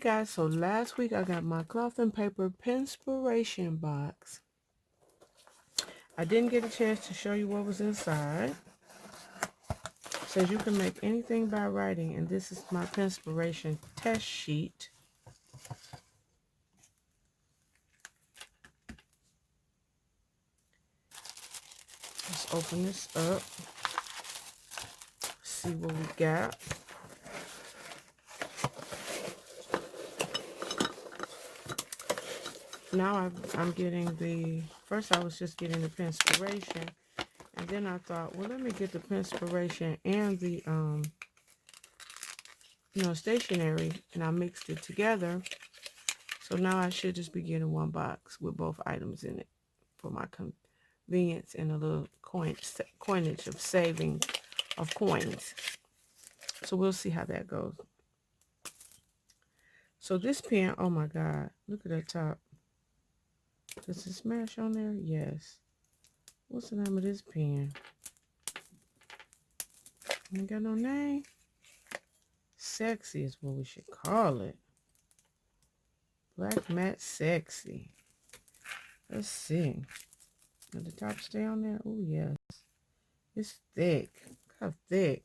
guys, so last week I got my cloth and paper Penspiration box. I didn't get a chance to show you what was inside. It says you can make anything by writing, and this is my Penspiration test sheet. Let's open this up. See what we got. Now I'm getting the, first I was just getting the Penspiration, and then I thought, well, let me get the Penspiration and the, stationery, and I mixed it together. So now I should just be getting one box with both items in it for my convenience and a little coinage of saving of coins. So we'll see how that goes. So this pen, oh my God, look at that top. Does it smash on there? Yes. What's the name of this pen? Ain't got no name. Sexy is what we should call it. Black matte sexy. Let's see. Does the top stay on there? Oh yes. It's thick. Look how thick.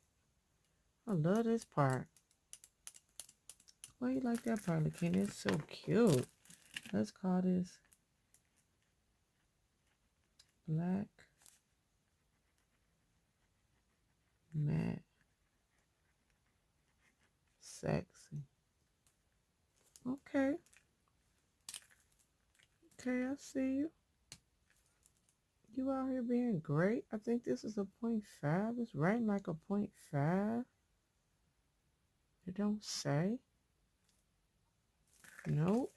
I love this part. Why you like that part, Lakina? It's so cute. Let's call this Black Matte Sexy. Okay. Okay, I see you. You out here being great. I think this is a 0.5. It's writing like a 0.5. It don't say. Nope.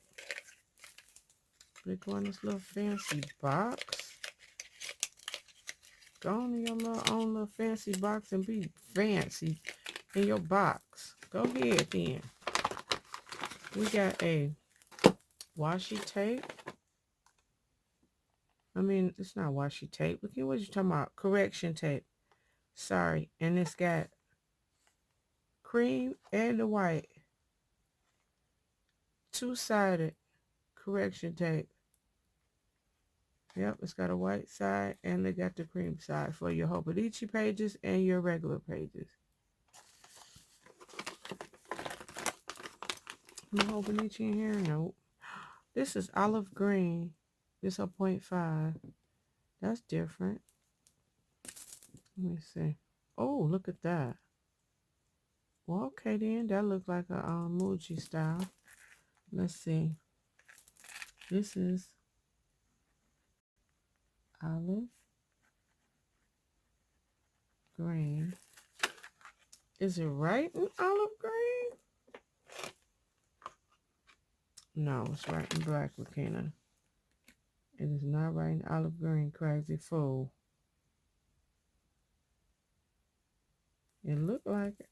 They go in this little fancy box. Go on in your own little fancy box and be fancy in your box. Go ahead then. We got a washi tape. I mean, it's not washi tape. Look at what you're talking about. Correction tape. Sorry. And it's got cream and the white. Two-sided correction tape. Yep, it's got a white side and they got the cream side for your Hobonichi pages and your regular pages. No Hobonichi in here? Nope. This is olive green. This is a 0.5. That's different. Let me see. Oh, look at that. Well, okay then. That looks like a Muji style. Let's see. This is olive green. Is it right in olive green? No, it's right in black, Lakina. It is not right in olive green, crazy fool. It looked like it.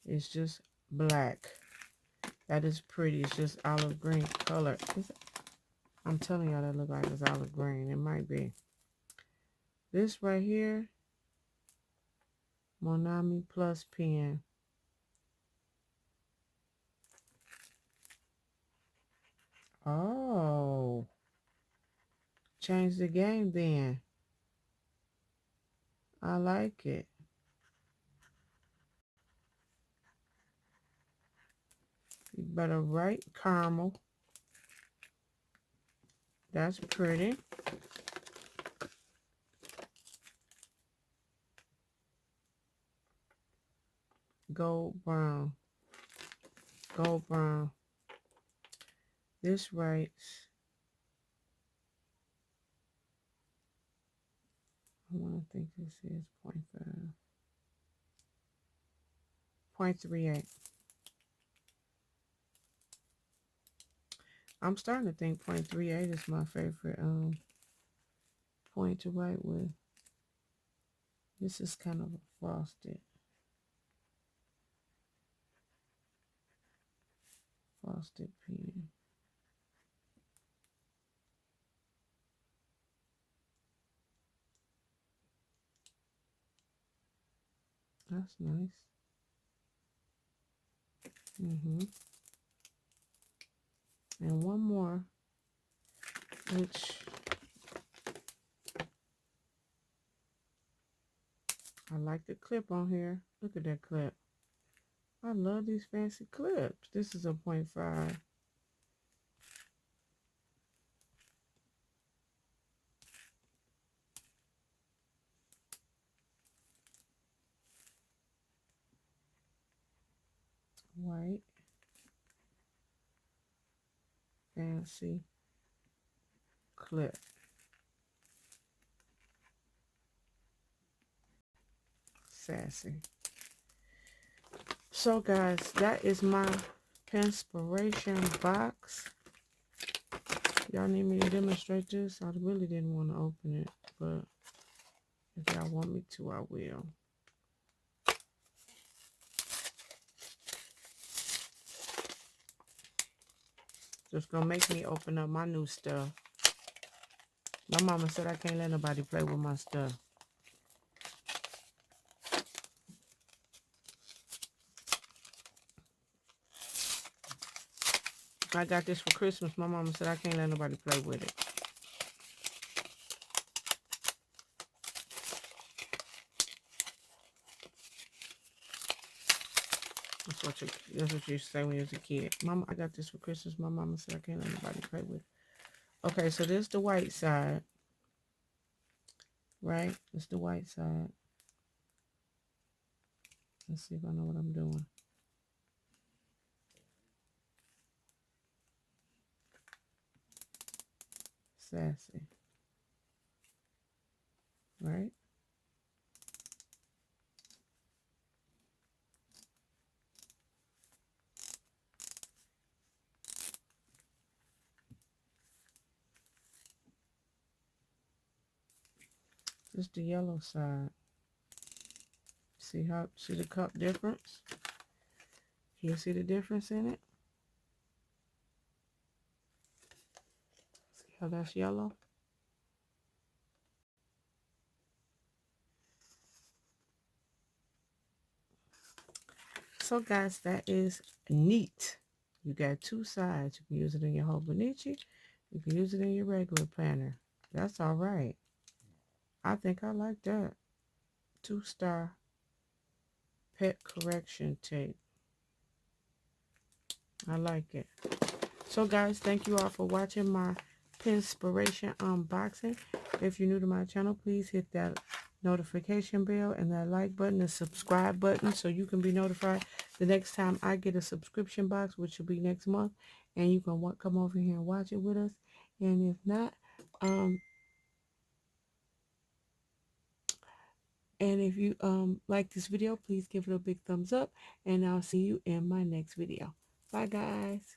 It's just black. That is pretty. It's just olive green color. I'm telling y'all that look like it's olive green. It might be. This right here, Monami Plus pen. Oh. Change the game then. I like it. You better write caramel. That's pretty. Gold brown. Gold brown. This writes, I want to think this is 0.5. 0.38. I'm starting to think 0.38 is my favorite point to write with. This is kind of a frosted pen. That's nice. And one more, which I like the clip on here. Look at that clip. I love these fancy clips. This is a 0.5. White. Fancy clip. Sassy. So guys, that is my Penspiration box. Y'all need me to demonstrate this? I really didn't want to open it, but if y'all want me to, I will. Just gonna make me open up my new stuff. My mama said I can't let nobody play with my stuff. I got this for Christmas. My mama said I can't let nobody play with it. That's what you say when you was a kid. Mama, I got this for Christmas. My mama said I can't let nobody play with it. Okay, so this is the white side. Right? It's the white side. Let's see if I know what I'm doing. Sassy. Right? This is the yellow side. See the cup difference? Can you see the difference in it? See how that's yellow? So guys, that is neat. You got two sides. You can use it in your Hobonichi. You can use it in your regular planner. That's all right. I think I like that. 2-star pet correction tape. I like it. So guys, thank you all for watching my Penspiration unboxing. If you're new to my channel, please hit that notification bell and that like button, the subscribe button, so you can be notified the next time I get a subscription box, which will be next month, and you can come over here and watch it with us. And if not, and if you like this video, please give it a big thumbs up, and I'll see you in my next video. Bye guys.